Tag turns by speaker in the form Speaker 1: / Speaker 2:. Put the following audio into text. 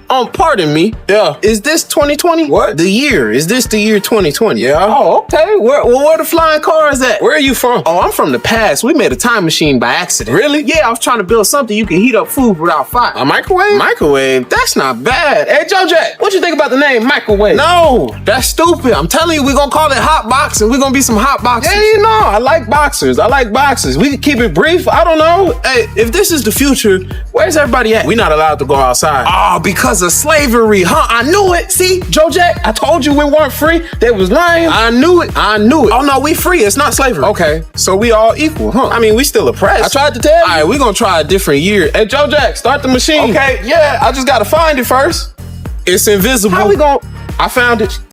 Speaker 1: Pardon me.
Speaker 2: Yeah.
Speaker 1: Is this 2020?
Speaker 2: What?
Speaker 1: The year. Is this the year 2020?
Speaker 2: Yeah.
Speaker 1: Oh, okay. Where the flying cars at?
Speaker 2: Where are you from?
Speaker 1: Oh, I'm from the past. We made a time machine by accident.
Speaker 2: Really?
Speaker 1: Yeah, I was trying to build something you can heat up food without fire.
Speaker 2: A microwave?
Speaker 1: Microwave? That's not bad. Hey, Joe Jack, what you think about the name microwave?
Speaker 2: No.
Speaker 1: That's stupid. I'm telling you, we're gonna call it hot box and we're gonna be some hot boxers.
Speaker 2: Yeah, you know, I like boxers. I like boxers. We can keep it brief. I don't know.
Speaker 1: Hey, if this is the future, where's everybody at?
Speaker 2: We not allowed to go outside.
Speaker 1: Oh, because of slavery, huh? I knew it. See, Joe Jack, I told you we weren't free. They was lying.
Speaker 2: I knew it.
Speaker 1: Oh, no, we free. It's not slavery.
Speaker 2: Okay, so we all equal, huh?
Speaker 1: I mean, we still oppressed.
Speaker 2: I tried to tell you.
Speaker 1: All right, we're gonna try a different year.
Speaker 2: Hey, Joe Jack, start the machine.
Speaker 1: Okay, yeah, I just gotta find it first.
Speaker 2: It's invisible.
Speaker 1: How we gonna... I found it.